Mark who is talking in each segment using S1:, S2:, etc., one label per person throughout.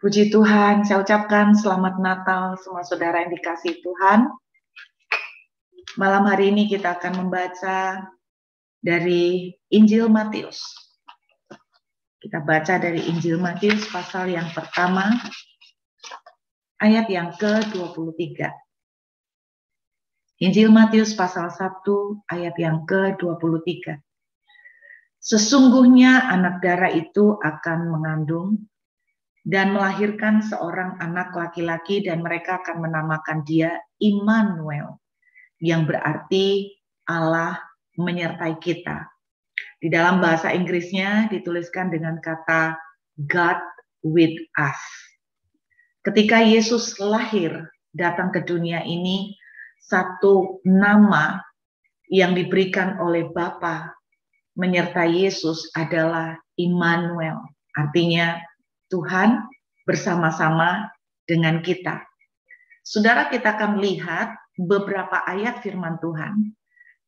S1: Puji Tuhan, saya ucapkan selamat Natal semua saudara yang dikasihi Tuhan. Malam hari ini kita akan membaca dari Injil Matius. Kita baca dari Injil Matius pasal yang pertama, ayat yang ke-23. Injil Matius pasal 1, ayat yang ke-23. Sesungguhnya anak darah itu akan mengandung dan melahirkan seorang anak laki-laki dan mereka akan menamakan dia Immanuel, yang berarti Allah menyertai kita. Di dalam bahasa Inggrisnya dituliskan dengan kata God with us. Ketika Yesus lahir datang ke dunia ini, satu nama yang diberikan oleh Bapa menyertai Yesus adalah Immanuel, artinya Tuhan bersama-sama dengan kita. Saudara, kita akan lihat beberapa ayat firman Tuhan.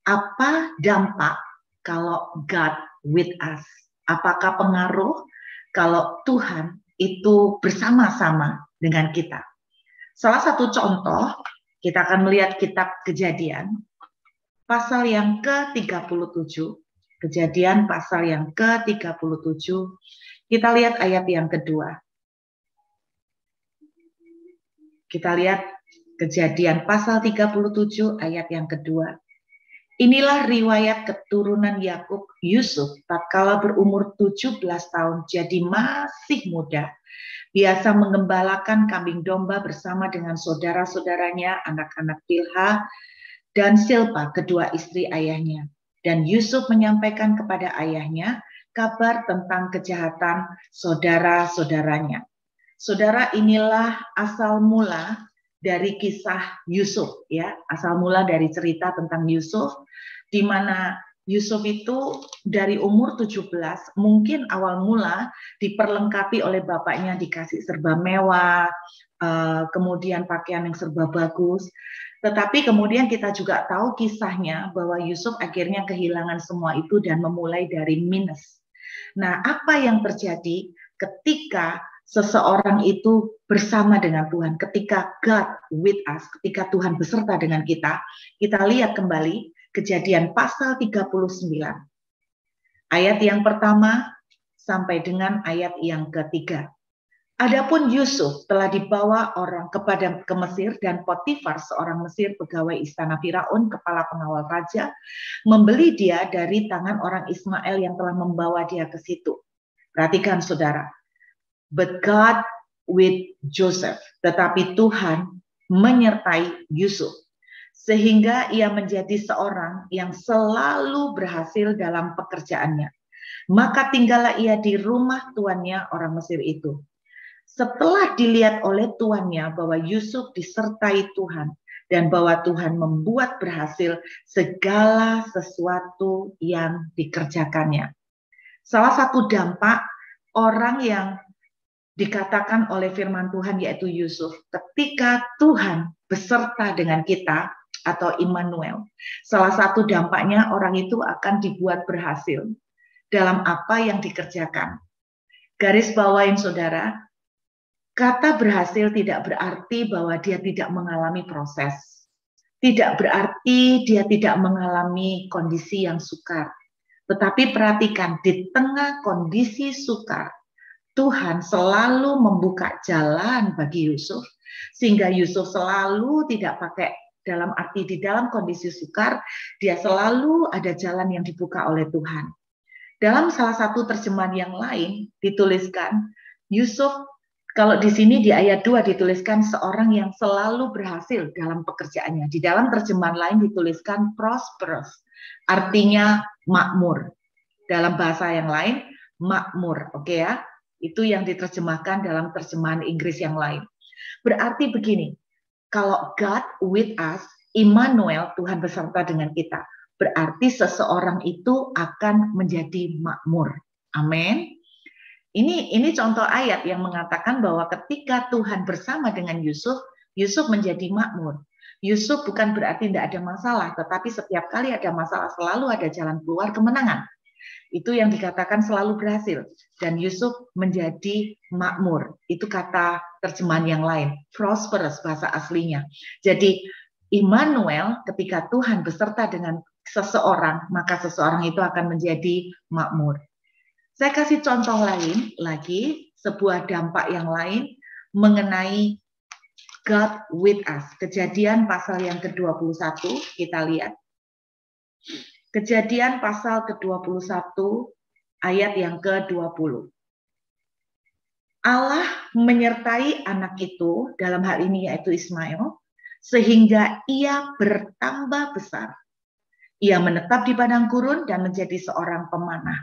S1: Apa dampak kalau God with us? Apakah pengaruh kalau Tuhan itu bersama-sama dengan kita? Salah satu contoh, kita akan melihat kitab Kejadian, pasal yang ke-37. Kejadian pasal yang ke-37. Kita lihat ayat yang kedua. Kita lihat Kejadian pasal 37 ayat yang kedua. Inilah riwayat keturunan Yakub Yusuf tatkala berumur 17 tahun, jadi masih muda. Biasa mengembalakan kambing domba bersama dengan saudara-saudaranya, anak-anak Bilha dan Silpa, kedua istri ayahnya. Dan Yusuf menyampaikan kepada ayahnya kabar tentang kejahatan saudara-saudaranya. Saudara, inilah asal mula dari kisah Yusuf, ya, asal mula dari cerita tentang Yusuf, di mana Yusuf itu dari umur 17, mungkin awal mula diperlengkapi oleh bapaknya, dikasih serba mewah, kemudian pakaian yang serba bagus. Tetapi kemudian kita juga tahu kisahnya bahwa Yusuf akhirnya kehilangan semua itu dan memulai dari minus. Nah, apa yang terjadi ketika seseorang itu bersama dengan Tuhan, ketika God with us, ketika Tuhan beserta dengan kita? Kita lihat kembali Kejadian pasal 39. Ayat yang pertama sampai dengan ayat yang ketiga. Adapun Yusuf telah dibawa orang ke Mesir, dan Potifar seorang Mesir, pegawai istana Firaun, kepala pengawal raja, membeli dia dari tangan orang Ismail yang telah membawa dia ke situ. Perhatikan saudara. But God with Joseph, tetapi Tuhan menyertai Yusuf, sehingga ia menjadi seorang yang selalu berhasil dalam pekerjaannya. Maka tinggallah ia di rumah tuannya orang Mesir itu. Setelah dilihat oleh tuannya bahwa Yusuf disertai Tuhan dan bahwa Tuhan membuat berhasil segala sesuatu yang dikerjakannya. Salah satu dampak orang yang dikatakan oleh firman Tuhan yaitu Yusuf, ketika Tuhan beserta dengan kita atau Immanuel, salah satu dampaknya orang itu akan dibuat berhasil dalam apa yang dikerjakan. Garis bawain saudara, kata berhasil tidak berarti bahwa dia tidak mengalami proses. Tidak berarti dia tidak mengalami kondisi yang sukar. Tetapi perhatikan, di tengah kondisi sukar, Tuhan selalu membuka jalan bagi Yusuf, sehingga Yusuf selalu tidak pakai dalam arti di dalam kondisi sukar, dia selalu ada jalan yang dibuka oleh Tuhan. Dalam salah satu terjemahan yang lain dituliskan, Yusuf, kalau di sini di ayat 2 dituliskan seorang yang selalu berhasil dalam pekerjaannya. Di dalam terjemahan lain dituliskan prosperous, artinya makmur. Dalam bahasa yang lain, makmur, oke ya? Itu yang diterjemahkan dalam terjemahan Inggris yang lain. Berarti begini, kalau God with us, Immanuel, Tuhan beserta dengan kita, berarti seseorang itu akan menjadi makmur. Amin. Ini contoh ayat yang mengatakan bahwa ketika Tuhan bersama dengan Yusuf, Yusuf menjadi makmur. Yusuf bukan berarti tidak ada masalah, tetapi setiap kali ada masalah selalu ada jalan keluar kemenangan. Itu yang dikatakan selalu berhasil. Dan Yusuf menjadi makmur. Itu kata terjemahan yang lain. Prosperous bahasa aslinya. Jadi Immanuel, ketika Tuhan beserta dengan seseorang, maka seseorang itu akan menjadi makmur. Saya kasih contoh lain lagi, sebuah dampak yang lain mengenai God with us. Kejadian pasal yang ke-21, kita lihat. Kejadian pasal ke-21, ayat yang ke-20. Allah menyertai anak itu, dalam hal ini yaitu Ismail, sehingga ia bertambah besar. Ia menetap di padang gurun dan menjadi seorang pemanah.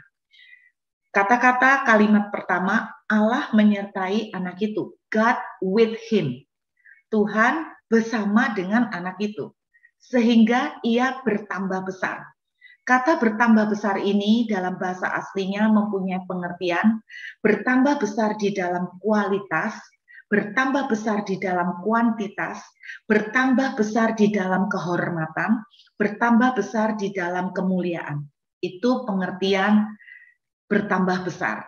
S1: Kata-kata kalimat pertama, Allah menyertai anak itu. God with him. Tuhan bersama dengan anak itu. Sehingga ia bertambah besar. Kata bertambah besar ini dalam bahasa aslinya mempunyai pengertian bertambah besar di dalam kualitas, bertambah besar di dalam kuantitas, bertambah besar di dalam kehormatan, bertambah besar di dalam kemuliaan. Itu pengertian bertambah besar.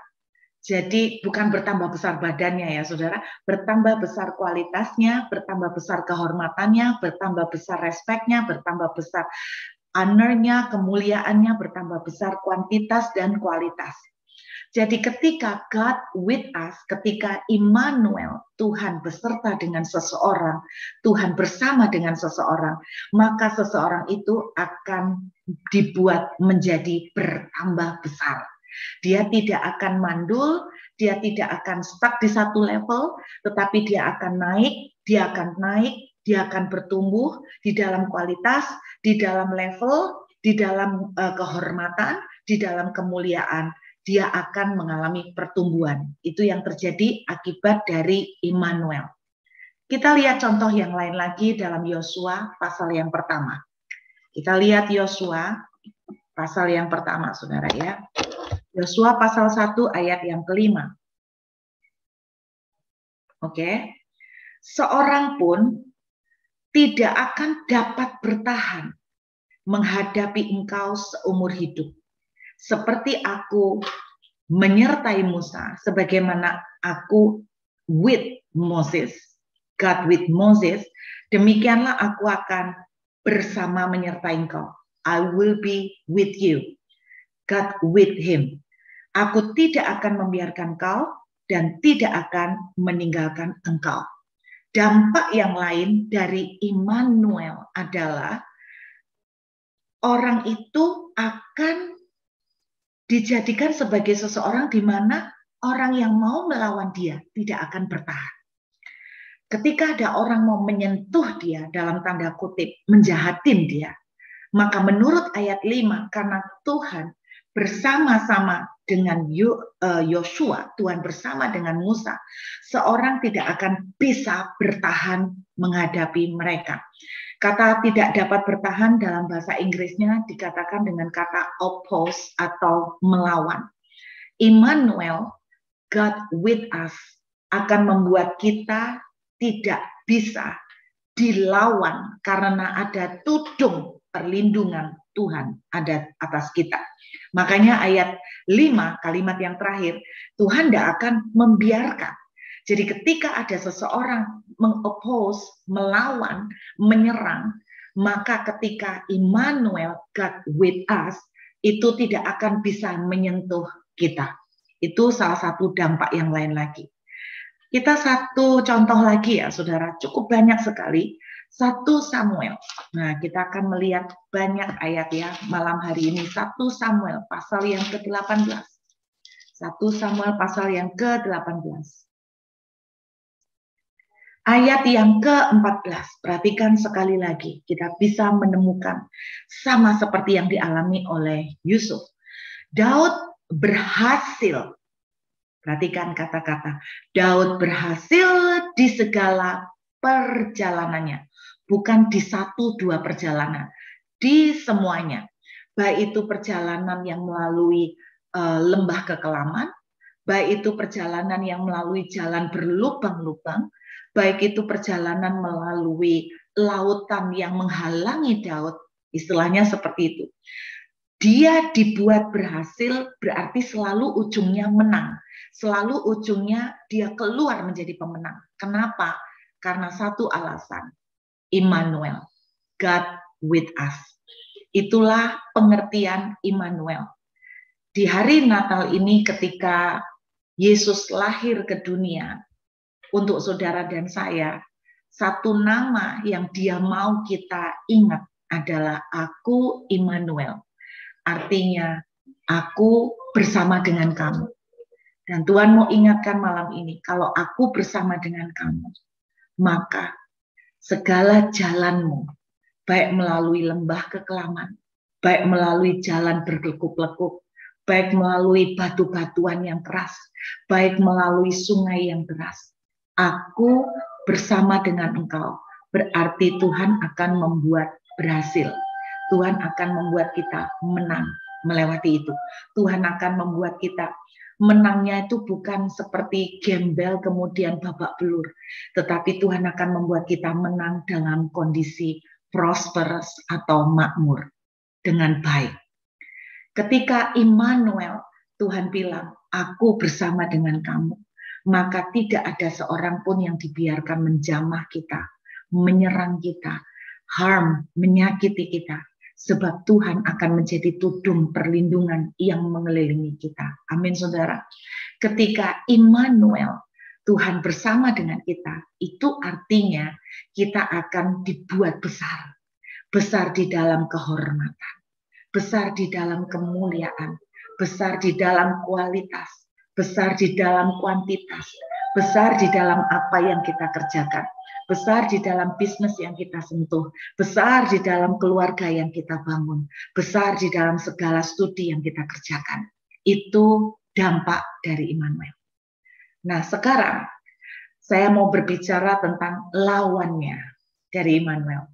S1: Jadi bukan bertambah besar badannya ya saudara, bertambah besar kualitasnya, bertambah besar kehormatannya, bertambah besar respeknya, bertambah besar honornya, kemuliaannya, bertambah besar kuantitas dan kualitas. Jadi ketika God with us, ketika Immanuel, Tuhan beserta dengan seseorang, Tuhan bersama dengan seseorang, maka seseorang itu akan dibuat menjadi bertambah besar. Dia tidak akan mandul, dia tidak akan stuck di satu level, tetapi dia akan naik, dia akan bertumbuh di dalam kualitas, di dalam level, di dalam kehormatan, di dalam kemuliaan. Dia akan mengalami pertumbuhan. Itu yang terjadi akibat dari Immanuel. Kita lihat contoh yang lain lagi dalam Yosua pasal yang pertama. Kita lihat Yosua pasal yang pertama, saudara ya. Yosua pasal 1 ayat yang ke-5. Oke. Seorang pun tidak akan dapat bertahan menghadapi engkau seumur hidup. Seperti aku menyertai Musa, sebagaimana aku with Moses, God with Moses, demikianlah aku akan bersama menyertai engkau. I will be with you. God with him. Aku tidak akan membiarkan engkau dan tidak akan meninggalkan engkau. Dampak yang lain dari Immanuel adalah orang itu akan dijadikan sebagai seseorang di mana orang yang mau melawan dia tidak akan bertahan. Ketika ada orang mau menyentuh dia, dalam tanda kutip, menjahatin dia, maka menurut ayat 5, karena Tuhan bersama-sama dengan Yosua, Tuhan bersama dengan Musa, seorang tidak akan bisa bertahan menghadapi mereka. Kata tidak dapat bertahan dalam bahasa Inggrisnya dikatakan dengan kata oppose atau melawan. Immanuel, God with us, akan membuat kita tidak bisa dilawan karena ada tudung perlindungan Tuhan ada atas kita. Makanya ayat 5, kalimat yang terakhir, Tuhan tidak akan membiarkan. Jadi ketika ada seseorang mengoppose, melawan, menyerang, maka ketika Immanuel, God with us, itu tidak akan bisa menyentuh kita. Itu salah satu dampak yang lain lagi. Kita satu contoh lagi ya saudara, cukup banyak sekali. 1 Samuel. Nah, kita akan melihat banyak ayat ya malam hari ini. 1 Samuel pasal yang ke-18. 1 Samuel pasal yang ke-18. Ayat yang ke-14. Perhatikan sekali lagi. Kita bisa menemukan sama seperti yang dialami oleh Yusuf. Daud berhasil. Perhatikan kata-kata. Daud berhasil di segala perjalanannya. Bukan di 1-2 perjalanan, di semuanya. Baik itu perjalanan yang melalui lembah kekelaman, baik itu perjalanan yang melalui jalan berlubang-lubang, baik itu perjalanan melalui lautan yang menghalangi Daud, istilahnya seperti itu. Dia dibuat berhasil berarti selalu ujungnya menang. Selalu ujungnya dia keluar menjadi pemenang. Kenapa? Karena satu alasan. Immanuel, God with us. Itulah pengertian Immanuel. Di hari Natal ini ketika Yesus lahir ke dunia, untuk saudara dan saya, satu nama yang dia mau kita ingat adalah Aku Immanuel. Artinya, aku bersama dengan kamu. Dan Tuhan mau ingatkan malam ini, kalau aku bersama dengan kamu, maka segala jalanmu, baik melalui lembah kekelaman, baik melalui jalan berlekuk-lekuk, baik melalui batu-batuan yang keras, baik melalui sungai yang deras, aku bersama dengan engkau. Berarti Tuhan akan membuat berhasil. Tuhan akan membuat kita menang melewati itu. Tuhan akan membuat kita menangnya itu bukan seperti gembel kemudian babak belur, tetapi Tuhan akan membuat kita menang dalam kondisi prosperous atau makmur dengan baik. Ketika Immanuel, Tuhan bilang, aku bersama dengan kamu, maka tidak ada seorang pun yang dibiarkan menjamah kita, menyerang kita, harm, menyakiti kita. Sebab Tuhan akan menjadi tudung perlindungan yang mengelilingi kita. Amin, saudara. Ketika Immanuel, Tuhan bersama dengan kita, itu artinya kita akan dibuat besar. Besar di dalam kehormatan, besar di dalam kemuliaan, besar di dalam kualitas, besar di dalam kuantitas, besar di dalam apa yang kita kerjakan, besar di dalam bisnis yang kita sentuh, besar di dalam keluarga yang kita bangun, besar di dalam segala studi yang kita kerjakan. Itu dampak dari Immanuel. Nah, sekarang saya mau berbicara tentang lawannya dari Immanuel.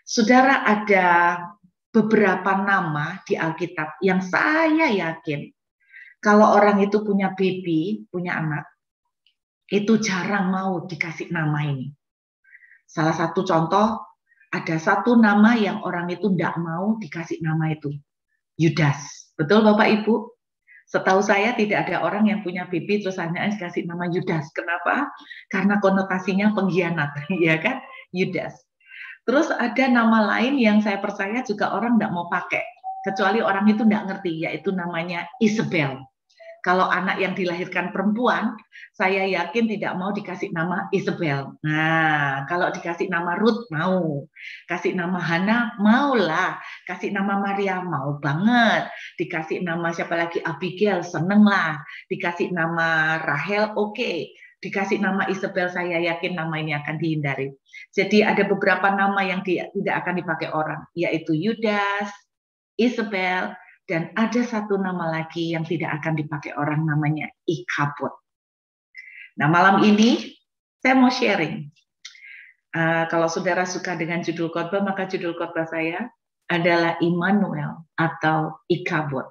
S1: Saudara, ada beberapa nama di Alkitab yang saya yakin kalau orang itu punya baby, punya anak, itu jarang mau dikasih nama ini. Salah satu contoh, ada satu nama yang orang itu tidak mau dikasih nama itu, Yudas. Betul Bapak Ibu? Setahu saya tidak ada orang yang punya baby terus hanya dikasih nama Yudas. Kenapa? Karena konotasinya pengkhianat, ya kan? Yudas. Terus ada nama lain yang saya percaya juga orang tidak mau pakai, kecuali orang itu tidak ngerti, yaitu namanya Isabel. Kalau anak yang dilahirkan perempuan, saya yakin tidak mau dikasih nama Isabel. Nah, kalau dikasih nama Ruth, mau. Kasih nama Hana, maulah. Kasih nama Maria, mau banget. Dikasih nama siapa lagi, Abigail, seneng lah. Dikasih nama Rahel, oke. Dikasih nama Isabel, saya yakin nama ini akan dihindari. Jadi ada beberapa nama yang tidak akan dipakai orang, yaitu Yudas, Isabel, dan ada satu nama lagi yang tidak akan dipakai orang, namanya Ikhabod. Nah, malam ini saya mau sharing. Kalau saudara suka dengan judul khotbah, maka judul khotbah saya adalah Immanuel atau Ikhabod.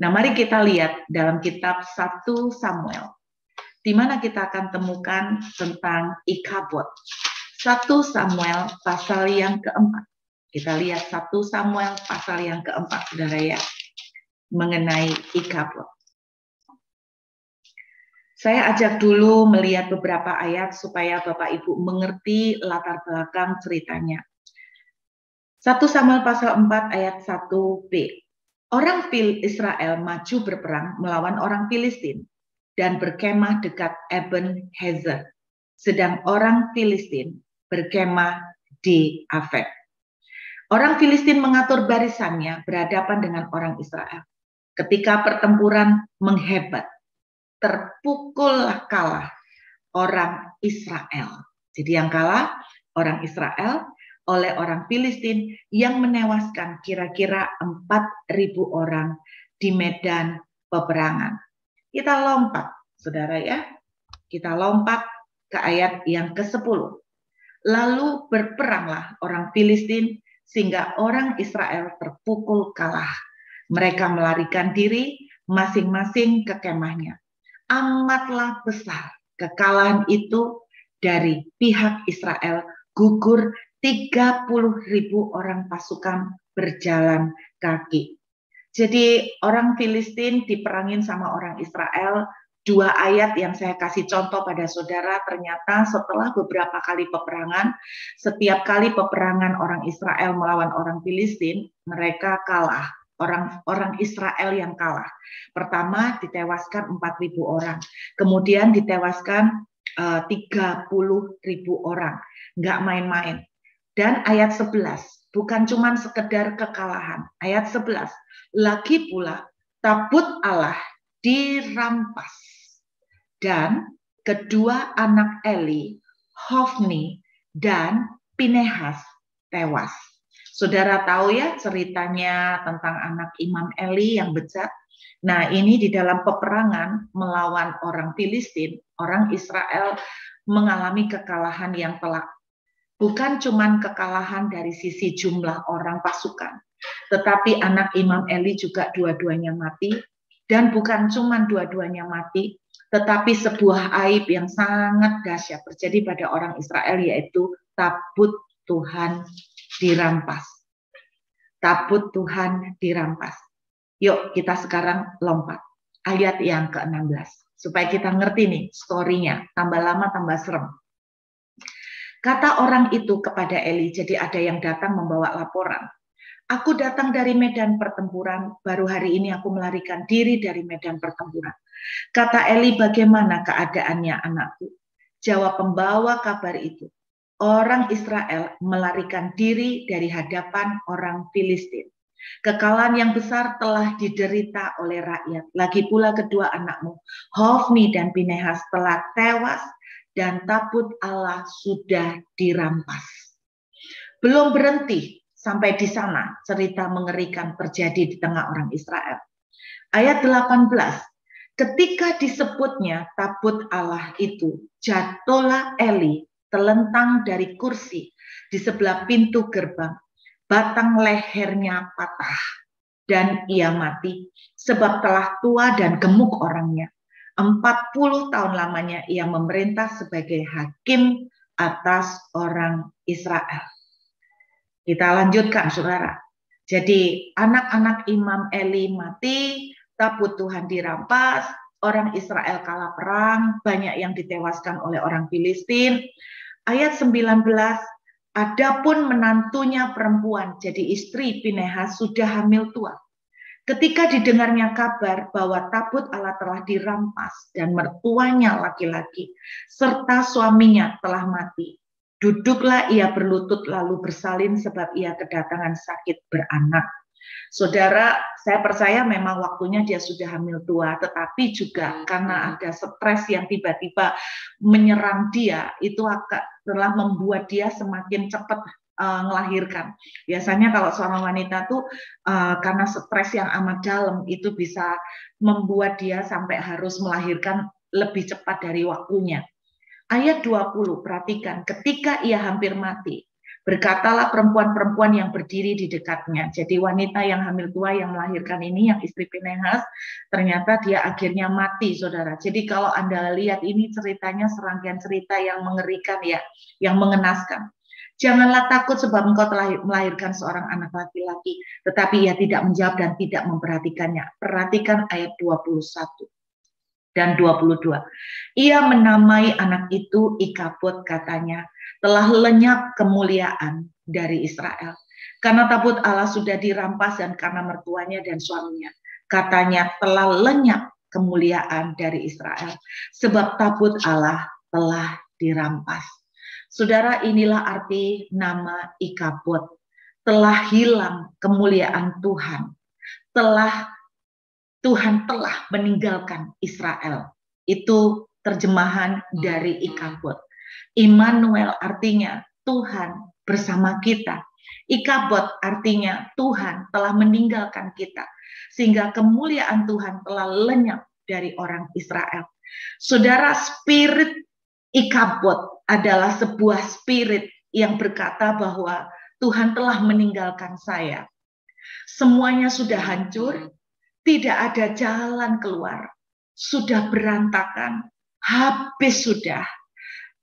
S1: Nah, mari kita lihat dalam kitab 1 Samuel, di mana kita akan temukan tentang Ikhabod. 1 Samuel pasal yang keempat. Kita lihat 1 Samuel pasal yang keempat, saudara ya, mengenai Ikhabod. Saya ajak dulu melihat beberapa ayat supaya Bapak Ibu mengerti latar belakang ceritanya. 1 Samuel pasal 4 ayat 1b. Orang Israel maju berperang melawan orang Filistin dan berkemah dekat Eben Hezer. Sedang orang Filistin berkemah di Afek. Orang Filistin mengatur barisannya berhadapan dengan orang Israel. Ketika pertempuran menghebat, terpukullah kalah orang Israel. Jadi yang kalah orang Israel oleh orang Filistin yang menewaskan kira-kira 4.000 orang di medan peperangan. Kita lompat, saudara ya. Kita lompat ke ayat yang ke-10. Lalu berperanglah orang Filistin sehingga orang Israel terpukul kalah. Mereka melarikan diri masing-masing ke kemahnya. Amatlah besar kekalahan itu dari pihak Israel, gugur 30.000 orang pasukan berjalan kaki. Jadi orang Filistin diperangin sama orang Israel. 2 ayat yang saya kasih contoh pada saudara, ternyata setelah beberapa kali peperangan, setiap kali peperangan orang Israel melawan orang Filistin, mereka kalah. Orang Israel yang kalah. Pertama ditewaskan 4.000 orang, kemudian ditewaskan 30.000 orang. Nggak main-main. Dan ayat 11, bukan cuma sekedar kekalahan. Ayat 11, lagi pula tabut Allah dirampas. Dan kedua anak Eli, Hofni dan Pinehas tewas. Saudara tahu ya ceritanya tentang anak Imam Eli yang bejat. Nah, ini di dalam peperangan melawan orang Filistin, orang Israel mengalami kekalahan yang telak. Bukan cuma kekalahan dari sisi jumlah orang pasukan, tetapi anak Imam Eli juga dua-duanya mati. Dan bukan cuma dua-duanya mati, tetapi sebuah aib yang sangat dahsyat terjadi pada orang Israel, yaitu tabut Tuhan dirampas. Tabut Tuhan dirampas. Yuk kita sekarang lompat. Ayat yang ke-16. Supaya kita ngerti nih story-nya. Tambah lama tambah serem. Kata orang itu kepada Eli, jadi ada yang datang membawa laporan. Aku datang dari medan pertempuran, baru hari ini aku melarikan diri dari medan pertempuran. Kata Eli, bagaimana keadaannya anakku? Jawab pembawa kabar itu, orang Israel melarikan diri dari hadapan orang Filistin. Kekalahan yang besar telah diderita oleh rakyat. Lagi pula kedua anakmu, Hofni dan Pinehas, telah tewas dan tabut Allah sudah dirampas. Belum berhenti sampai di sana cerita mengerikan terjadi di tengah orang Israel. Ayat 18, ketika disebutnya tabut Allah itu, jatuhlah Eli terlentang dari kursi di sebelah pintu gerbang. Batang lehernya patah dan ia mati sebab telah tua dan gemuk orangnya. 40 tahun lamanya ia memerintah sebagai hakim atas orang Israel. Kita lanjutkan, saudara. Jadi anak-anak Imam Eli mati, tabut Tuhan dirampas, orang Israel kalah perang, banyak yang ditewaskan oleh orang Filistin. Ayat 19, adapun menantunya perempuan, jadi istri Pinehas sudah hamil tua. Ketika didengarnya kabar bahwa tabut Allah telah dirampas dan mertuanya laki-laki serta suaminya telah mati, duduklah ia berlutut lalu bersalin sebab ia kedatangan sakit beranak. Saudara, saya percaya memang waktunya dia sudah hamil tua, tetapi juga karena ada stres yang tiba-tiba menyerang dia, itu telah membuat dia semakin cepat melahirkan. Biasanya kalau seorang wanita tuh karena stres yang amat dalam itu bisa membuat dia sampai harus melahirkan lebih cepat dari waktunya. Ayat 20, perhatikan, ketika ia hampir mati, berkatalah perempuan-perempuan yang berdiri di dekatnya. Jadi wanita yang hamil tua yang melahirkan ini, yang istri Pinehas, ternyata dia akhirnya mati, saudara. Jadi kalau Anda lihat ini ceritanya serangkaian cerita yang mengerikan ya, yang mengenaskan. Janganlah takut sebab engkau telah melahirkan seorang anak laki-laki, tetapi ia tidak menjawab dan tidak memperhatikannya. Perhatikan ayat 21 dan 22. Ia menamai anak itu Ikabod, katanya, telah lenyap kemuliaan dari Israel. Karena tabut Allah sudah dirampas dan karena mertuanya dan suaminya. Katanya telah lenyap kemuliaan dari Israel. Sebab tabut Allah telah dirampas. Saudara, inilah arti nama Ikabod. Telah hilang kemuliaan Tuhan. Tuhan telah meninggalkan Israel. Itu terjemahan dari Ikabod. Immanuel artinya Tuhan bersama kita. Ikabod artinya Tuhan telah meninggalkan kita. Sehingga kemuliaan Tuhan telah lenyap dari orang Israel. Saudara, spirit Ikabod adalah sebuah spirit yang berkata bahwa Tuhan telah meninggalkan saya. Semuanya sudah hancur, tidak ada jalan keluar, sudah berantakan, habis sudah,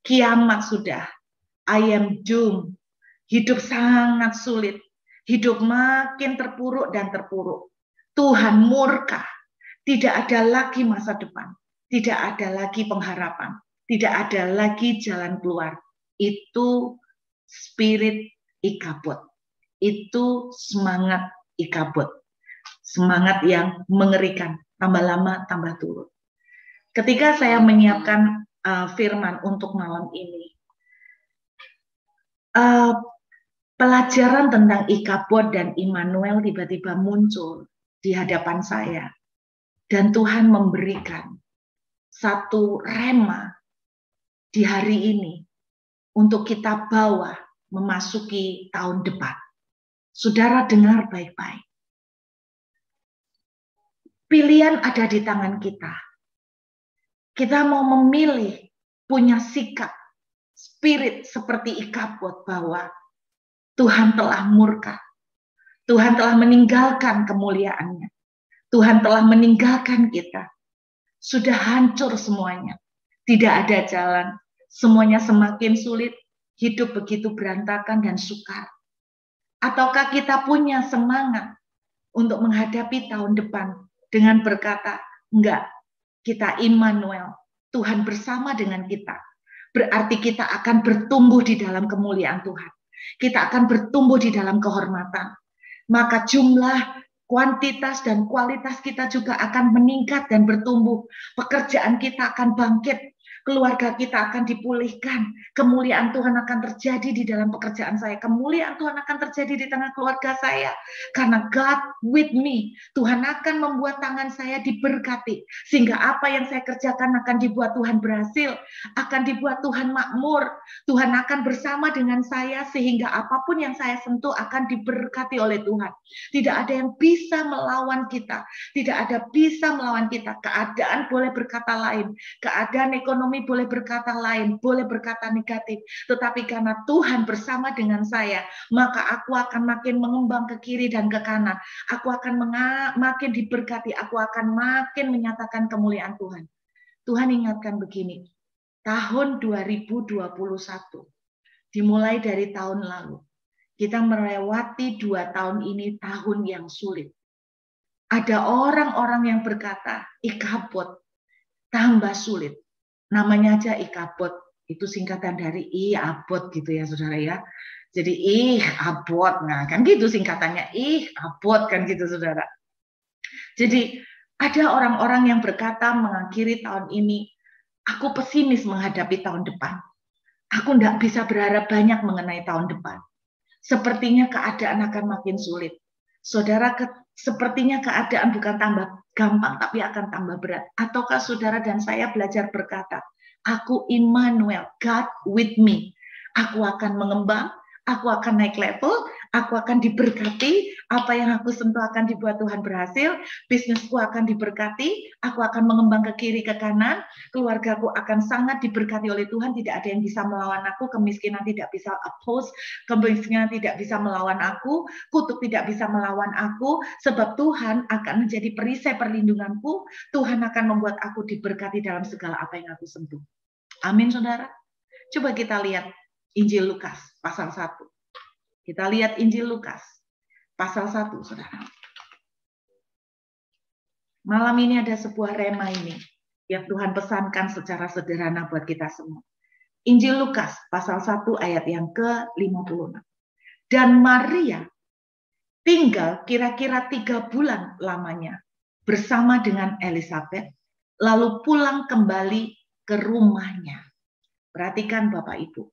S1: kiamat sudah, I am doomed, hidup sangat sulit, hidup makin terpuruk dan terpuruk. Tuhan murka. Tidak ada lagi masa depan. Tidak ada lagi pengharapan. Tidak ada lagi jalan keluar. Itu spirit Ikabod. Itu semangat Ikabod. Semangat yang mengerikan. Tambah lama, tambah turun. Ketika saya menyiapkan firman untuk malam ini, pelajaran tentang Ikabod dan Immanuel tiba-tiba muncul di hadapan saya. Dan Tuhan memberikan satu rema di hari ini untuk kita bawa memasuki tahun depan. Saudara dengar baik-baik. Pilihan ada di tangan kita. Kita mau memilih punya sikap, spirit seperti Ikabod bahwa Tuhan telah murka. Tuhan telah meninggalkan kemuliaannya. Tuhan telah meninggalkan kita. Sudah hancur semuanya. Tidak ada jalan. Semuanya semakin sulit. Hidup begitu berantakan dan sukar. Ataukah kita punya semangat untuk menghadapi tahun depan dengan berkata, enggak, kita Immanuel. Tuhan bersama dengan kita. Berarti kita akan bertumbuh di dalam kemuliaan Tuhan. Kita akan bertumbuh di dalam kehormatan. Maka jumlah, kuantitas dan kualitas kita juga akan meningkat dan bertumbuh. Pekerjaan kita akan bangkit. Keluarga kita akan dipulihkan. Kemuliaan Tuhan akan terjadi di dalam pekerjaan saya. Kemuliaan Tuhan akan terjadi di tengah keluarga saya. Karena God with me. Tuhan akan membuat tangan saya diberkati. Sehingga apa yang saya kerjakan akan dibuat Tuhan berhasil. Akan dibuat Tuhan makmur. Tuhan akan bersama dengan saya. Sehingga apapun yang saya sentuh akan diberkati oleh Tuhan. Tidak ada yang bisa melawan kita. Tidak ada bisa melawan kita. Keadaan boleh berkata lain. Keadaan ekonomi boleh berkata lain, boleh berkata negatif. Tetapi karena Tuhan bersama dengan saya, maka aku akan makin mengembang ke kiri dan ke kanan. Aku akan makin diberkati. Aku akan makin menyatakan kemuliaan Tuhan. Tuhan ingatkan begini, tahun 2021, dimulai dari tahun lalu, kita melewati 2 tahun ini tahun yang sulit. Ada orang-orang yang berkata, Ikabod tambah sulit. Namanya aja Ikabod, itu singkatan dari abot gitu ya saudara ya. Jadi abot, nah kan gitu singkatannya abot kan gitu saudara. Jadi ada orang-orang yang berkata mengakhiri tahun ini, aku pesimis menghadapi tahun depan. Aku tidak bisa berharap banyak mengenai tahun depan. Sepertinya keadaan akan makin sulit. Saudara, sepertinya keadaan bukan tambah gampang, tapi akan tambah berat. Ataukah saudara dan saya belajar berkata, aku Immanuel, God with me. Aku akan mengembang, aku akan naik level, aku akan diberkati, apa yang aku sentuh akan dibuat Tuhan berhasil, bisnisku akan diberkati, aku akan mengembang ke kiri, ke kanan, keluargaku akan sangat diberkati oleh Tuhan, tidak ada yang bisa melawan aku, kemiskinan tidak bisa oppose, kemiskinan tidak bisa melawan aku, kutuk tidak bisa melawan aku, sebab Tuhan akan menjadi perisai perlindunganku, Tuhan akan membuat aku diberkati dalam segala apa yang aku sentuh. Amin, saudara. Coba kita lihat Injil Lukas pasal 1. Kita lihat Injil Lukas pasal 1, saudara. Malam ini ada sebuah rema ini yang Tuhan pesankan secara sederhana buat kita semua. Injil Lukas pasal 1 ayat yang ke-56. Dan Maria tinggal kira-kira 3 bulan lamanya bersama dengan Elizabeth, lalu pulang kembali ke rumahnya. Perhatikan Bapak Ibu.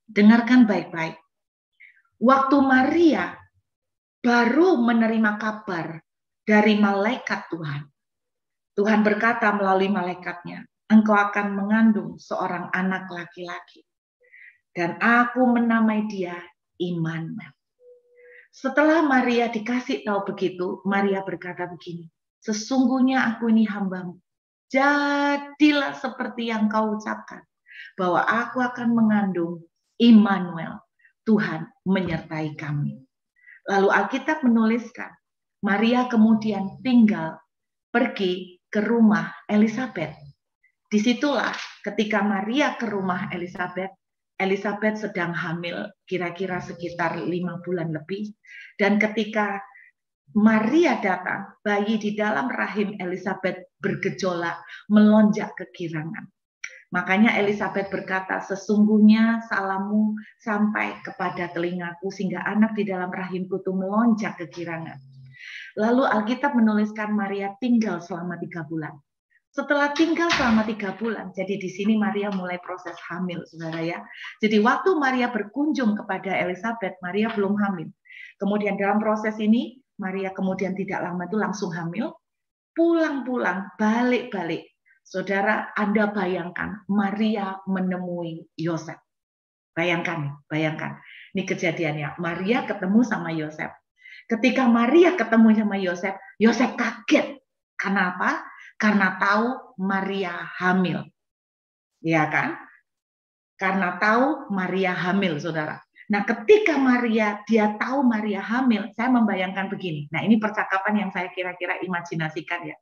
S1: Dengarkan baik-baik. Waktu Maria baru menerima kabar dari malaikat Tuhan. Tuhan berkata melalui malaikatnya, engkau akan mengandung seorang anak laki-laki. Dan aku menamai dia Immanuel. Setelah Maria dikasih tahu begitu, Maria berkata begini, sesungguhnya aku ini hambamu. Jadilah seperti yang kau ucapkan, bahwa aku akan mengandung Immanuel, Tuhan menyertai kami. Lalu Alkitab menuliskan, Maria kemudian tinggal pergi ke rumah Elizabeth. Disitulah ketika Maria ke rumah Elizabeth, Elizabeth sedang hamil kira-kira sekitar 5 bulan lebih. Dan ketika Maria datang, bayi di dalam rahim Elizabeth bergejolak, melonjak kegirangan. Makanya Elizabeth berkata, sesungguhnya salammu sampai kepada telingaku sehingga anak di dalam rahimku itu melonjak kegirangan. Lalu Alkitab menuliskan Maria tinggal selama 3 bulan. Setelah tinggal selama 3 bulan, jadi di sini Maria mulai proses hamil, saudara ya. Jadi waktu Maria berkunjung kepada Elizabeth, Maria belum hamil. Kemudian dalam proses ini, Maria kemudian tidak lama itu langsung hamil, pulang-pulang, balik-balik. Saudara, Anda bayangkan Maria menemui Yosef. Bayangkan. Ini kejadiannya. Maria ketemu sama Yosef. Ketika Maria ketemu sama Yosef, Yosef kaget. Karena apa? Karena tahu Maria hamil. Ya kan? Karena tahu Maria hamil, saudara. Nah, ketika dia tahu Maria hamil, saya membayangkan begini. Nah, ini percakapan yang saya kira-kira imajinasikan ya.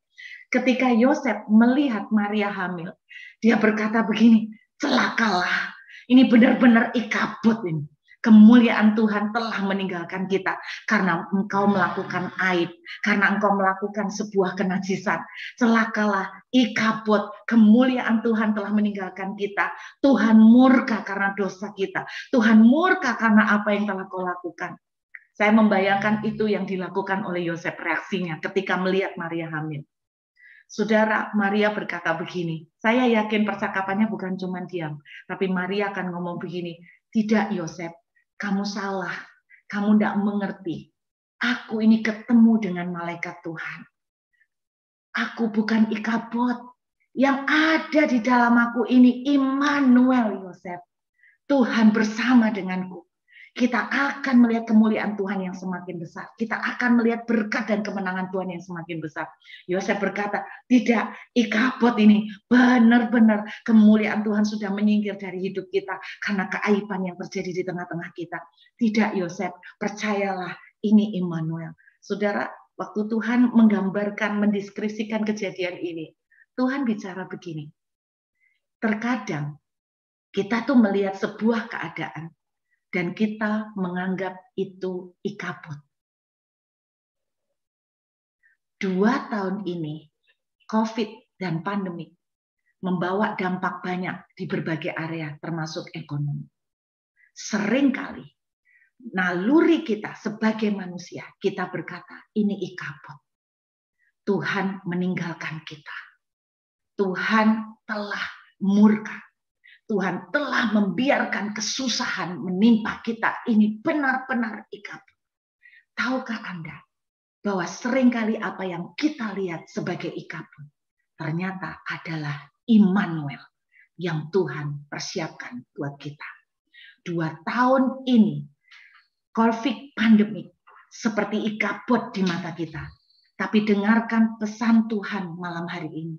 S1: Ketika Yosef melihat Maria hamil, dia berkata begini, celakalah, ini benar-benar ikabut ini. Kemuliaan Tuhan telah meninggalkan kita karena engkau melakukan aib, karena engkau melakukan sebuah kenajisan. Celakalah, ikabut, kemuliaan Tuhan telah meninggalkan kita. Tuhan murka karena dosa kita. Tuhan murka karena apa yang telah kau lakukan. Saya membayangkan itu yang dilakukan oleh Yosef, reaksinya ketika melihat Maria hamil. Saudara, Maria berkata begini, saya yakin percakapannya bukan cuma diam, tapi Maria akan ngomong begini, tidak Yosef, kamu salah, kamu tidak mengerti. Aku ini ketemu dengan malaikat Tuhan. Aku bukan Ikabod. Yang ada di dalam aku ini Immanuel Yosef. Tuhan bersama denganku. Kita akan melihat kemuliaan Tuhan yang semakin besar. Kita akan melihat berkat dan kemenangan Tuhan yang semakin besar. Yosef berkata, tidak, Ikabod ini benar-benar kemuliaan Tuhan sudah menyingkir dari hidup kita karena keaiban yang terjadi di tengah-tengah kita. Tidak Yosef, percayalah ini Immanuel. Saudara, waktu Tuhan menggambarkan, mendeskripsikan kejadian ini, Tuhan bicara begini. Terkadang kita tuh melihat sebuah keadaan dan kita menganggap itu Ikabod. 2 tahun ini, COVID dan pandemi membawa dampak banyak di berbagai area, termasuk ekonomi. Seringkali, naluri kita sebagai manusia, kita berkata, ini Ikabod. Tuhan meninggalkan kita. Tuhan telah murka. Tuhan telah membiarkan kesusahan menimpa kita. Ini benar-benar Ikabod. Tahukah Anda bahwa seringkali apa yang kita lihat sebagai Ikabod ternyata adalah Immanuel yang Tuhan persiapkan buat kita. 2 tahun ini COVID pandemi seperti Ikabod di mata kita. Tapi dengarkan pesan Tuhan malam hari ini.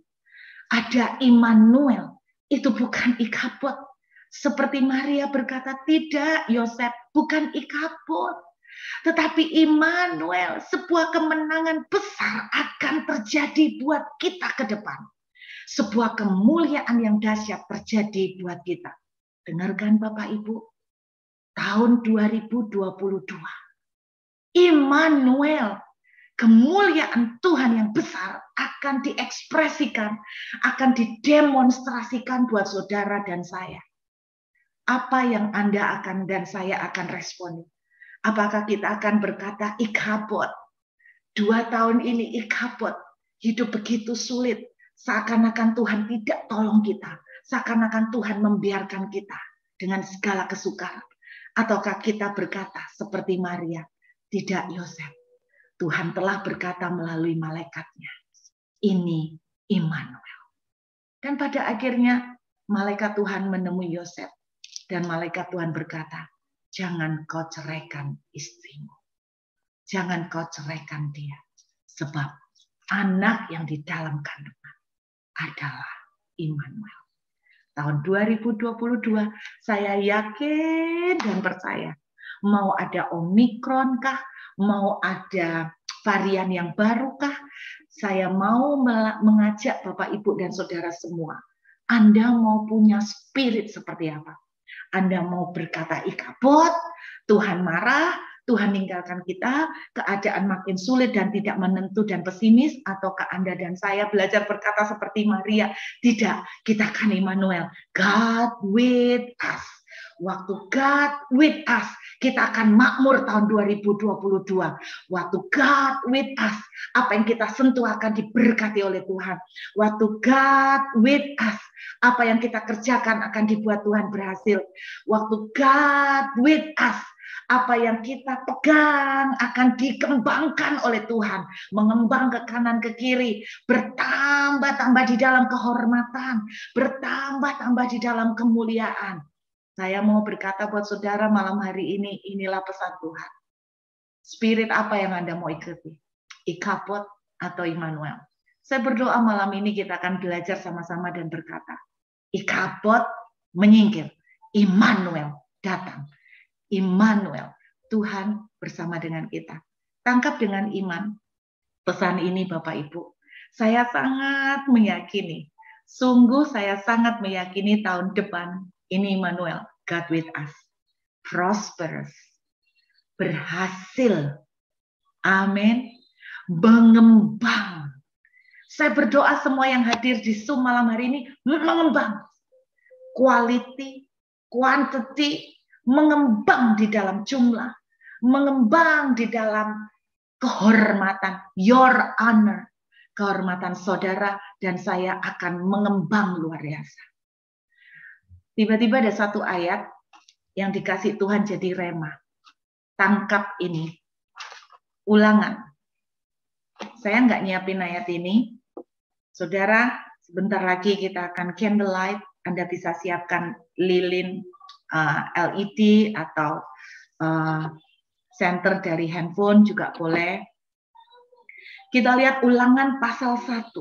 S1: Ada Immanuel. Itu bukan Ikabod. Seperti Maria berkata, tidak Yosef, bukan Ikabod. Tetapi Immanuel, sebuah kemenangan besar akan terjadi buat kita ke depan. Sebuah kemuliaan yang dahsyat terjadi buat kita. Dengarkan Bapak Ibu, tahun 2022. Immanuel, kemuliaan Tuhan yang besar akan diekspresikan, akan didemonstrasikan buat saudara dan saya. Apa yang Anda akan dan saya akan responi? Apakah kita akan berkata, Ikabod, 2 tahun ini Ikabod, hidup begitu sulit, seakan-akan Tuhan tidak tolong kita, seakan-akan Tuhan membiarkan kita dengan segala kesukaran. Ataukah kita berkata seperti Maria, tidak Yosef, Tuhan telah berkata melalui malaikatnya, ini Immanuel. Dan pada akhirnya malaikat Tuhan menemui Yosef. Dan malaikat Tuhan berkata, jangan kau ceraikan istrimu. Jangan kau ceraikan dia. Sebab anak yang di dalam kandungan adalah Immanuel. Tahun 2022 saya yakin dan percaya. Mau ada Omikron kah? Mau ada varian yang baru kah? Saya mau mengajak Bapak, Ibu, dan Saudara semua. Anda mau punya spirit seperti apa? Anda mau berkata Ikabod, Tuhan marah, Tuhan meninggalkan kita, keadaan makin sulit dan tidak menentu dan pesimis, ataukah Anda dan saya belajar berkata seperti Maria? Tidak, kita kan Immanuel, God with us. Waktu God with us, kita akan makmur tahun 2022. Waktu God with us, apa yang kita sentuh akan diberkati oleh Tuhan. Waktu God with us, apa yang kita kerjakan akan dibuat Tuhan berhasil. Waktu God with us, apa yang kita pegang akan dikembangkan oleh Tuhan. Mengembang ke kanan ke kiri, bertambah-tambah di dalam kehormatan, bertambah-tambah di dalam kemuliaan. Saya mau berkata buat saudara malam hari ini, inilah pesan Tuhan. Spirit apa yang Anda mau ikuti? Ikabod atau Immanuel? Saya berdoa malam ini kita akan belajar sama-sama dan berkata, Ikabod menyingkir, Immanuel datang. Immanuel, Tuhan bersama dengan kita. Tangkap dengan iman pesan ini Bapak Ibu. Saya sangat meyakini, sungguh saya sangat meyakini tahun depan ini Immanuel, God with us, prosperous, berhasil, amin, mengembang. Saya berdoa semua yang hadir di Zoom malam hari ini mengembang, quality, quantity, mengembang di dalam jumlah, mengembang di dalam kehormatan, your honor, kehormatan saudara dan saya akan mengembang luar biasa. Tiba-tiba ada satu ayat yang dikasih Tuhan jadi rema. Tangkap ini. Ulangan. Saya nggak nyiapin ayat ini. Saudara, sebentar lagi kita akan candlelight. Anda bisa siapkan lilin LED atau center dari handphone juga boleh. Kita lihat Ulangan pasal 1.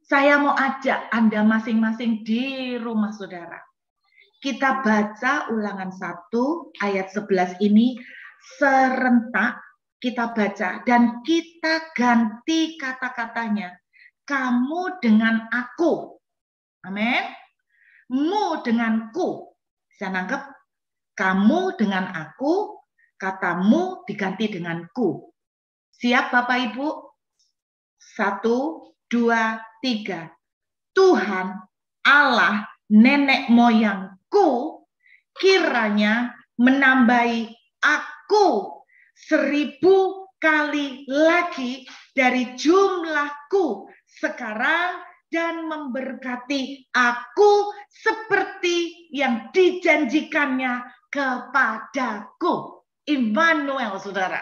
S1: Saya mau ajak Anda masing-masing di rumah saudara. Kita baca Ulangan 1 ayat 11 ini serentak kita baca dan kita ganti kata-katanya. Kamu dengan aku. Amin. Mu denganku. Bisa nangkep? Kamu dengan aku, katamu diganti dengan ku. Siap Bapak Ibu? 1, 2, 3. Tuhan Allah nenek moyangku kiranya menambahi aku 1000 kali lagi dari jumlahku sekarang dan memberkati aku seperti yang dijanjikannya kepadaku. Immanuel, saudara.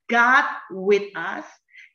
S1: God with us.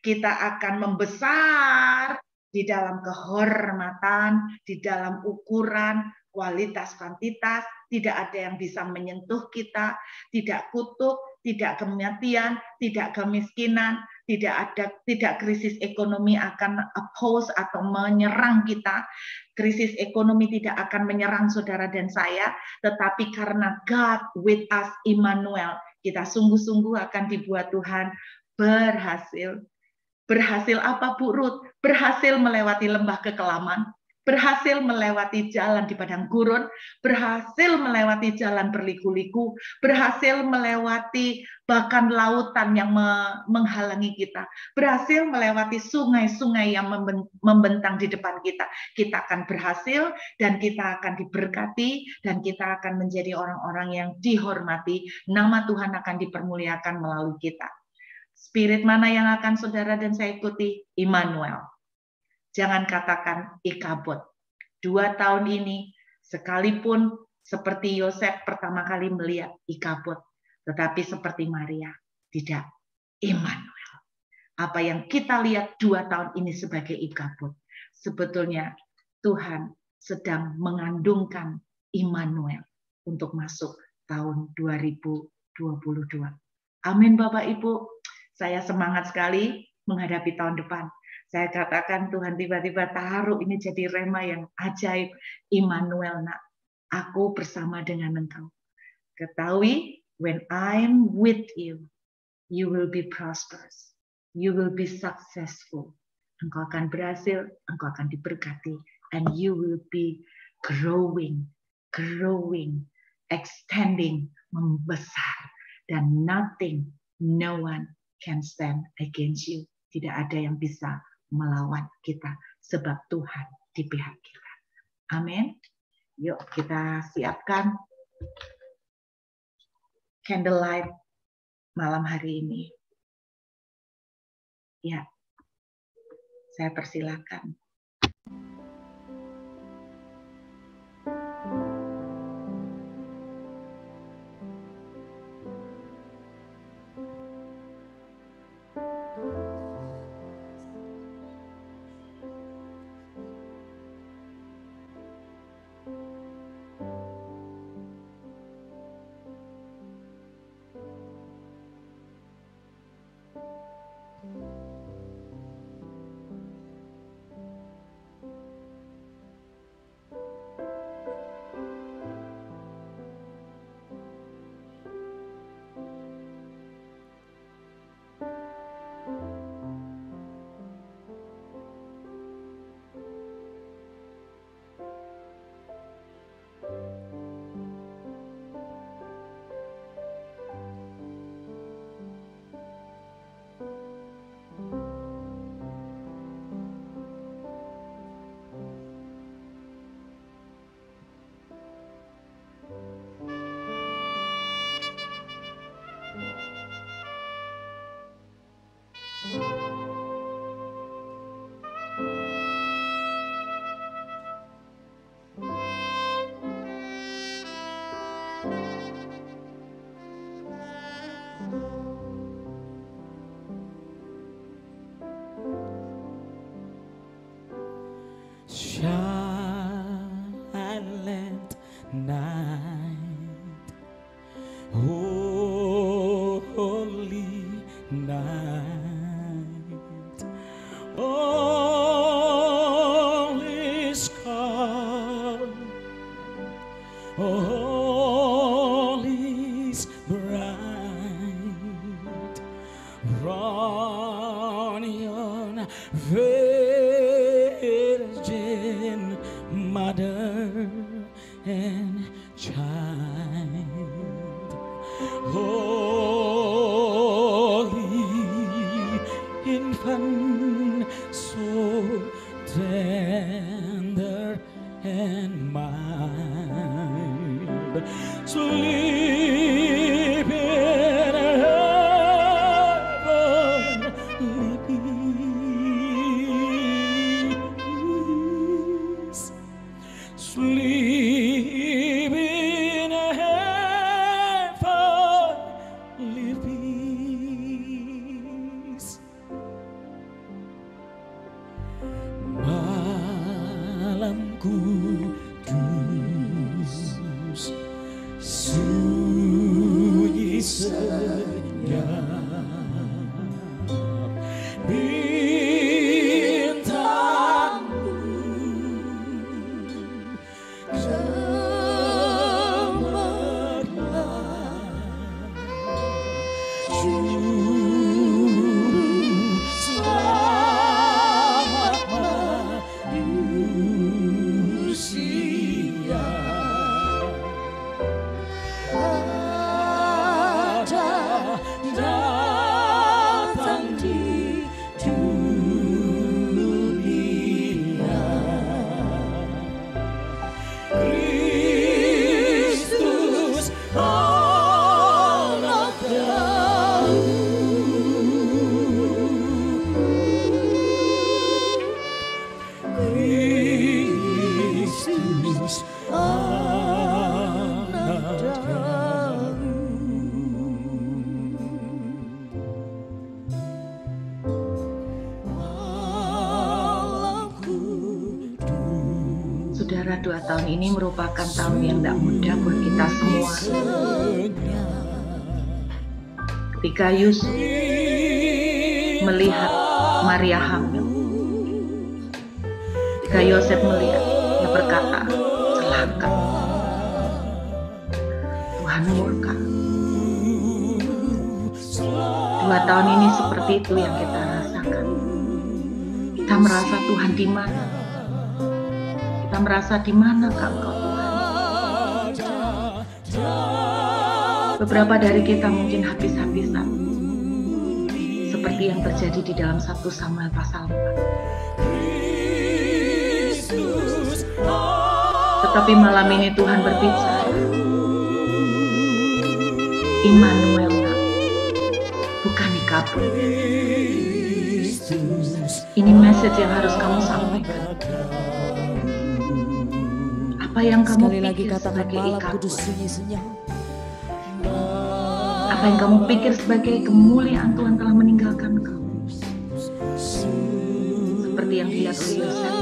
S1: Kita akan membesar di dalam kehormatan, di dalam ukuran, kualitas, kuantitas. Tidak ada yang bisa menyentuh kita, tidak kutuk, tidak kematian, tidak kemiskinan, tidak krisis ekonomi akan oppose atau menyerang kita. Krisis ekonomi tidak akan menyerang saudara dan saya, tetapi karena God with us, Immanuel, kita sungguh-sungguh akan dibuat Tuhan berhasil. Berhasil apa Bu Ruth? Berhasil melewati lembah kekelaman, berhasil melewati jalan di padang gurun, berhasil melewati jalan berliku-liku, berhasil melewati bahkan lautan yang menghalangi kita, berhasil melewati sungai-sungai yang membentang di depan kita. Kita akan berhasil dan kita akan diberkati dan kita akan menjadi orang-orang yang dihormati. Nama Tuhan akan dipermuliakan melalui kita. Spirit mana yang akan saudara dan saya ikuti? Immanuel. Jangan katakan Ikabod. 2 tahun ini, sekalipun seperti Yosef pertama kali melihat Ikabod, tetapi seperti Maria, tidak. Immanuel. Apa yang kita lihat 2 tahun ini sebagai Ikabod, sebetulnya Tuhan sedang mengandungkan Immanuel untuk masuk tahun 2022. Amin Bapak Ibu. Saya semangat sekali menghadapi tahun depan. Saya katakan Tuhan tiba-tiba taruh ini jadi rema yang ajaib. Immanuel nak, aku bersama dengan engkau. Ketahui, when I'm with you, you will be prosperous. You will be successful. Engkau akan berhasil, engkau akan diberkati. And you will be growing, extending, membesar. Dan nothing, no one can stand against you. Tidak ada yang bisa melawan kita sebab Tuhan di pihak kita. Amin. Yuk kita siapkan candlelight malam hari ini. Ya, saya persilakan.
S2: Silent night, holy night, all is calm, all is bright, run yon Virgin Mother and Child, Holy Infant, so tender and mild, sleep in heavenly peace, sleep in heavenly peace. Malam kudus, sunyi senyap, bintangmu cemerlang, juru selamat manusia. Datang di dunia, Kristus anak Daud, Kristus anak Daud.
S1: Saudara, 2 tahun ini merupakan tahun yang tidak mudah buat kita semua. Ketika Yusuf melihat Maria hamil, ketika Yosef melihat, dia berkata, celaka, Tuhan murka. 2 tahun ini seperti itu yang kita rasakan. Kita merasa Tuhan di mana? Kita merasa di mana Engkau Tuhan? Beberapa dari kita mungkin habis-habisan, seperti yang terjadi di dalam 1 Samuel pasal 4. Tetapi malam ini Tuhan berbicara, Immanuel, bukan Ikabod. Ini message yang harus kamu sampaikan. Apa yang kamu
S2: Sekali lagi
S1: pikir
S2: katakan
S1: sebagai
S2: malam
S1: Ikabod?
S2: kudus sunyi senyap.
S1: Apa yang kamu pikir sebagai kemuliaan Tuhan telah meninggalkan kau? Seperti yang dilihat oleh Yosef,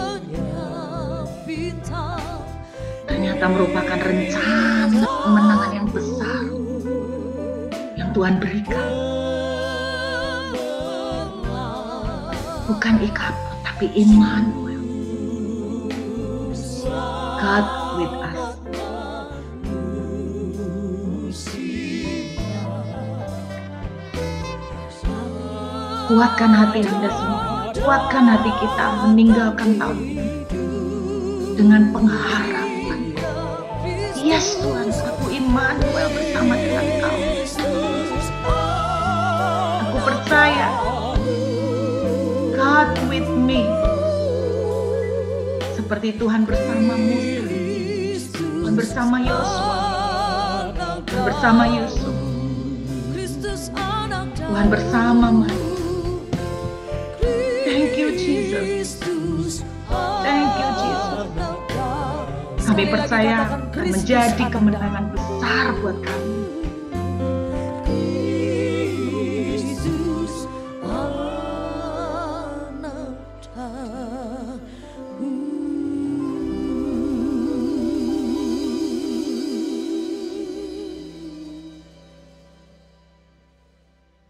S1: ternyata merupakan rencana kemenangan yang besar yang Tuhan berikan. Bukan Ikabod, tapi Immanuel. God with us. Kuatkan hati Anda semua. Kuatkan hati kita meninggalkan tahun ini dengan pengharapan. Yes Tuhan, aku Immanuel bersama dengan Kau. Aku percaya God with me. Seperti Tuhan bersama Musa, Tuhan bersama Yosua, Tuhan bersama Yusuf, Tuhan bersama Maria. Thank you Jesus. Thank you Jesus. Kami percaya akan menjadi kemenangan besar buat kami.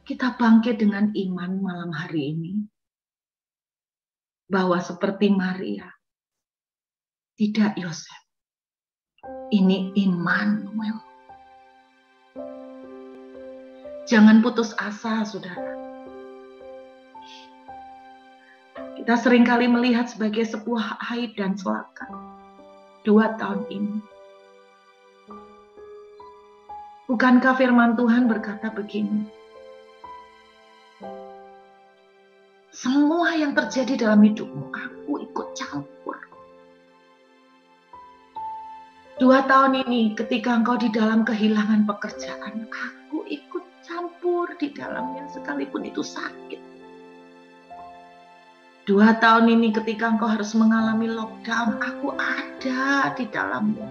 S1: Kita bangkit dengan iman malam hari ini, bahwa seperti Maria, tidak Yosef, ini Immanuel. Jangan putus asa, saudara. Kita seringkali melihat sebagai sebuah aib dan celaka 2 tahun ini. Bukankah firman Tuhan berkata begini? Semua yang terjadi dalam hidupmu, aku ikut campur. 2 tahun ini ketika engkau di dalam kehilangan pekerjaan, aku ikut campur di dalamnya sekalipun itu sakit. 2 tahun ini ketika engkau harus mengalami lockdown, aku ada di dalamnya.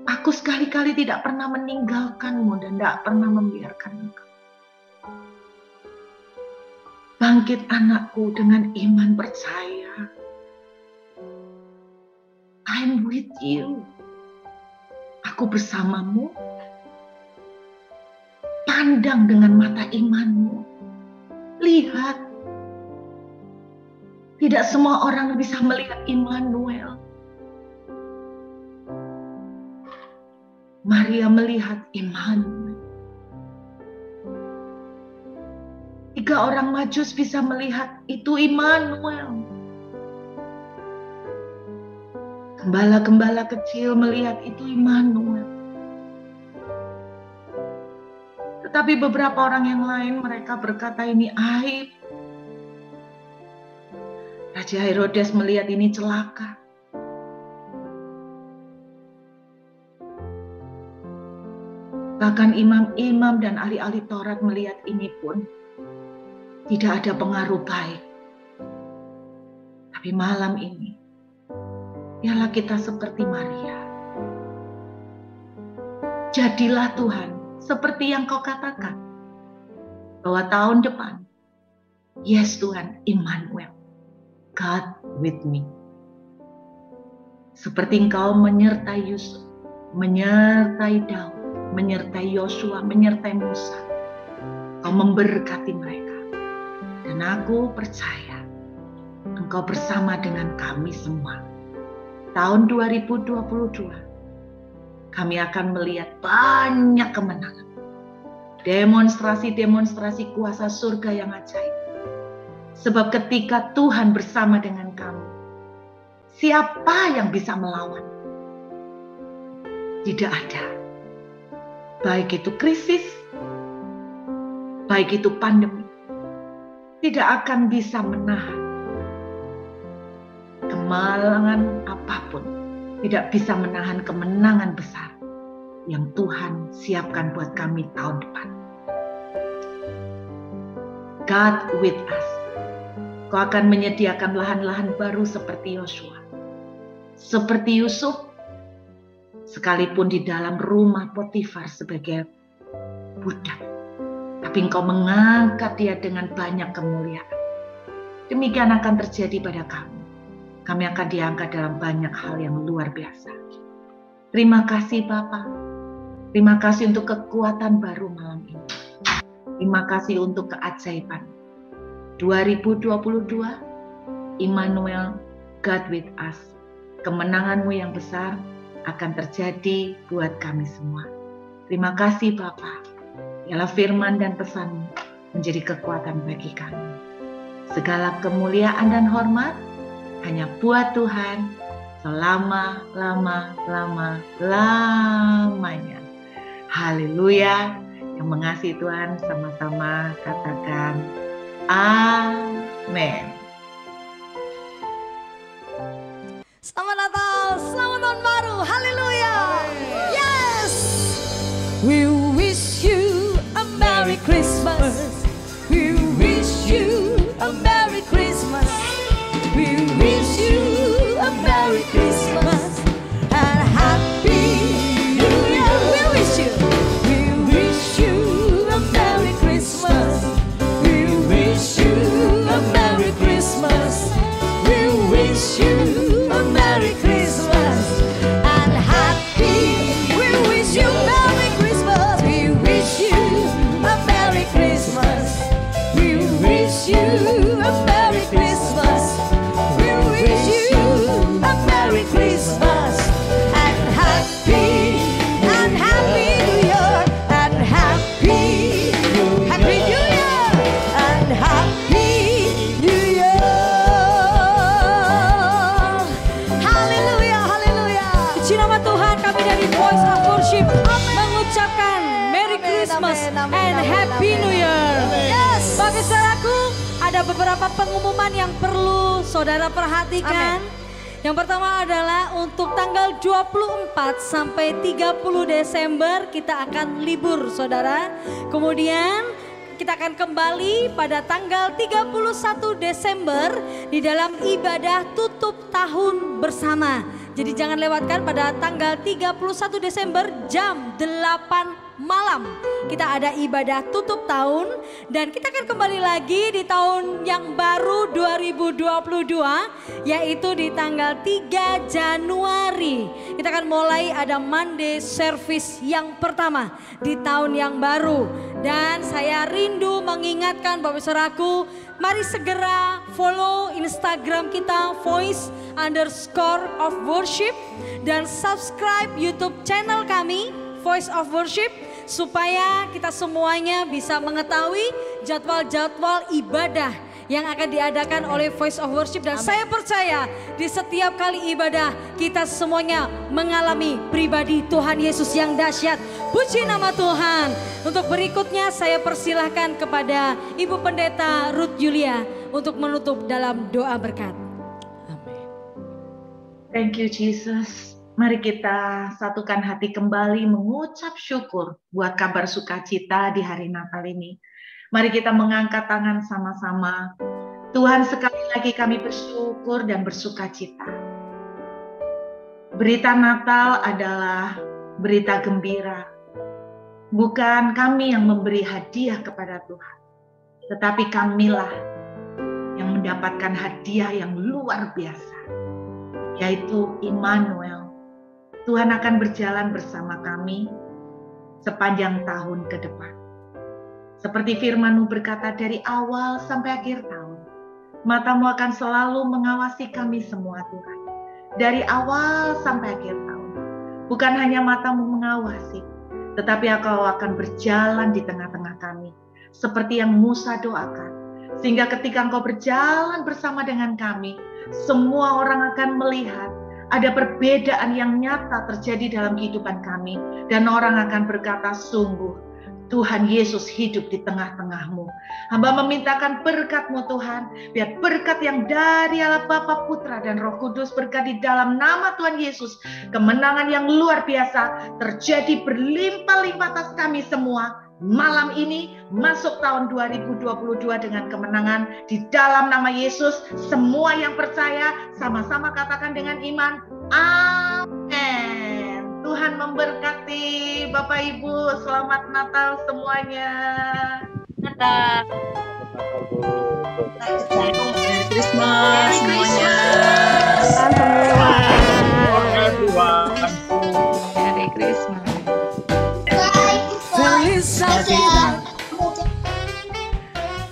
S1: Aku sekali-kali tidak pernah meninggalkanmu dan tidak pernah membiarkan engkau. Bangkit anakku dengan iman percaya. I'm with you. Aku bersamamu. Pandang dengan mata imanmu. Lihat. Tidak semua orang bisa melihat Immanuel. Maria melihat Immanuel. 3 orang Majus bisa melihat itu Immanuel. Gembala-gembala kecil melihat itu Immanuel. Tetapi beberapa orang yang lain mereka berkata ini aib. Raja Herodes melihat ini celaka. Bahkan imam-imam dan ahli-ahli Taurat melihat ini pun tidak ada pengaruh baik. Tapi malam ini, biarlah kita seperti Maria. Jadilah Tuhan, seperti yang kau katakan. Bahwa tahun depan, yes Tuhan, Immanuel, God with me. Seperti engkau menyertai Yusuf, menyertai Daud, menyertai Yosua, menyertai Musa. Kau memberkati mereka. Dan aku percaya engkau bersama dengan kami semua. Tahun 2022, kami akan melihat banyak kemenangan. Demonstrasi-demonstrasi kuasa surga yang ajaib. Sebab ketika Tuhan bersama dengan kami, siapa yang bisa melawan? Tidak ada. baik itu krisis, baik itu pandemi, tidak akan bisa menahan kemalangan apapun, tidak bisa menahan kemenangan besar yang Tuhan siapkan buat kami tahun depan. God with us. Kau akan menyediakan lahan-lahan baru seperti Yosua, seperti Yusuf, sekalipun di dalam rumah Potifar sebagai budak, tapi Engkau mengangkat dia dengan banyak kemuliaan. Demikian akan terjadi pada kami. Kami akan diangkat dalam banyak hal yang luar biasa. Terima kasih Bapa. Terima kasih untuk kekuatan baru malam ini. Terima kasih untuk keajaiban. 2022, Immanuel, God with us. Kemenangan-Mu yang besar akan terjadi buat kami semua. Terima kasih Bapa. Biarlah firman dan pesan-Mu menjadi kekuatan bagi kami. Segala kemuliaan dan hormat hanya buat Tuhan selama-lamanya. Haleluya. Yang mengasihi Tuhan sama-sama katakan amin.
S3: Selamat Natal, selamat tahun baru, haleluya. Yes.
S2: We wish you a Merry Christmas. We wish you a Merry Christmas. We wish you a Merry Christmas and Happy New Year. We wish you a Merry Christmas. We wish you a Merry Christmas. We wish you a Merry Christmas and Happy. We wish you Merry Christmas. We wish you a Merry Christmas. We wish you a Merry Christmas. We wish you a Merry Christmas and Happy New Year and Happy New Year and Happy New Year.
S3: Haleluya, haleluya. Puji nama Tuhan, kami dari Voice of Worship mengucapkan Merry Christmas and Happy New Year. Yes. Bagi saudaraku, ada beberapa pengumuman yang perlu saudara perhatikan. Yang pertama adalah untuk tanggal 24 sampai 30 Desember kita akan libur saudara. Kemudian kita akan kembali pada tanggal 31 Desember di dalam ibadah tutup tahun bersama. Jadi jangan lewatkan pada tanggal 31 Desember jam 8 malam. Kita ada ibadah tutup tahun dan kita akan kembali lagi di tahun yang baru 2022 yaitu di tanggal 3 Januari. Kita akan mulai ada Monday service yang pertama di tahun yang baru. Dan saya rindu mengingatkan Bapak Saudaraku, mari segera follow Instagram kita voice_of_worship dan subscribe YouTube channel kami Voice of Worship supaya kita semuanya bisa mengetahui jadwal-jadwal ibadah yang akan diadakan oleh Voice of Worship. Dan saya percaya di setiap kali ibadah kita semuanya mengalami pribadi Tuhan Yesus yang dahsyat. Puji nama Tuhan. Untuk berikutnya saya persilahkan kepada Ibu Pendeta Ruth Julia untuk menutup dalam doa berkat.
S1: Amin. Thank you Jesus. Mari kita satukan hati kembali mengucap syukur buat kabar sukacita di hari Natal ini. Mari kita mengangkat tangan sama-sama. Tuhan, sekali lagi kami bersyukur dan bersukacita. Berita Natal adalah berita gembira. Bukan kami yang memberi hadiah kepada Tuhan, tetapi kamilah yang mendapatkan hadiah yang luar biasa, yaitu Immanuel. Tuhan akan berjalan bersama kami sepanjang tahun ke depan. Seperti firman-Mu berkata, dari awal sampai akhir tahun, mata-Mu akan selalu mengawasi kami semua Tuhan. Dari awal sampai akhir tahun. Bukan hanya mata-Mu mengawasi, tetapi Engkau akan berjalan di tengah-tengah kami. Seperti yang Musa doakan. Sehingga ketika Engkau berjalan bersama dengan kami, semua orang akan melihat ada perbedaan yang nyata terjadi dalam kehidupan kami. Dan orang akan berkata, sungguh Tuhan Yesus hidup di tengah-tengahmu. Hamba memintakan berkat-Mu Tuhan. Biar berkat yang dari Allah Bapa, Putra, dan Roh Kudus, berkat di dalam nama Tuhan Yesus. Kemenangan yang luar biasa terjadi berlimpah-limpah atas kami semua. Malam ini masuk tahun 2022 dengan kemenangan di dalam nama Yesus. Semua yang percaya sama-sama katakan dengan iman, amin. Tuhan memberkati Bapak Ibu. Selamat Natal semuanya.
S4: Natal.
S5: Merry Christmas semuanya.
S1: Merry Christmas.
S2: Feliz Navidad.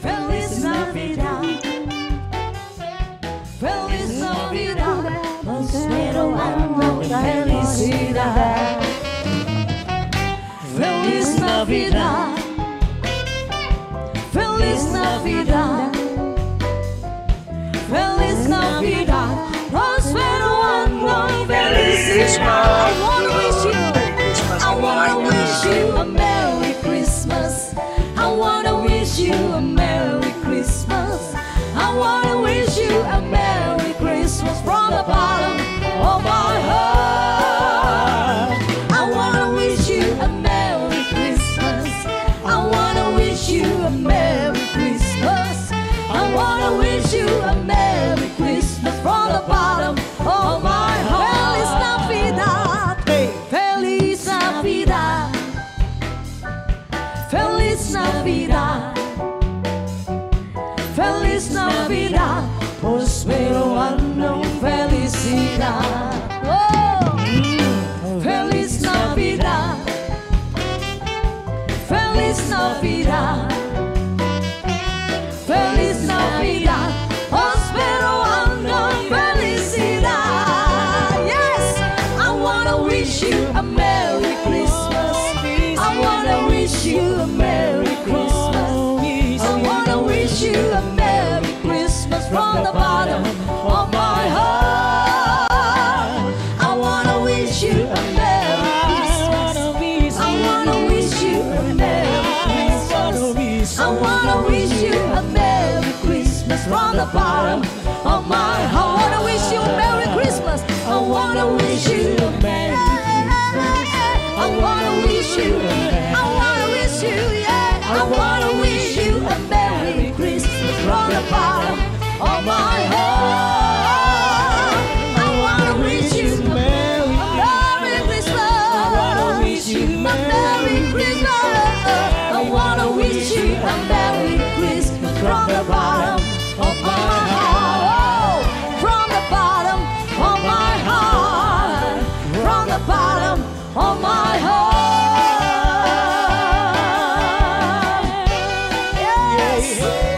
S2: Feliz Navidad. Feliz Navidad. Prospero año y felicidad. Feliz Navidad. Feliz Navidad. Feliz Navidad. Prospero año y felicidad. I wanna wish you a Merry Christmas. I wanna wish you a Merry Christmas. I wanna wish you a Merry Christmas from the bottom of my heart. I wanna wish you a Merry Christmas. I wanna wish you a Merry Christmas. I wanna wish you a Merry Christmas from the bottom of my heart. Feliz Navidad. Feliz Navidad. Feliz Navidad. Feliz Navidad. Prospero año, felicidad. Oh. Feliz Navidad. Feliz Navidad. Feliz Navidad. Prospero año, felicidad. Yes, I wanna wish you a Merry Christmas. I wanna wish you a Merry Christmas. I wanna wish you a Merry Christmas from the bottom of my heart. I wanna wish you a Merry Christmas. I wanna wish you a Merry Christmas. I wanna wish you a Merry Christmas from the bottom of my heart. I wanna wish you a Merry Christmas. I wanna wish you a Merry Christmas. I wanna wish you, I wanna wish you, yeah. I wanna wish you a Merry Christmas from the bottom of my heart. I wanna wish you a Merry Christmas. I wanna wish you a Merry Christmas. I wanna wish you a Merry Christmas from the bottom of my heart. Oh, from the bottom of my heart. From the bottom of my heart. Yes.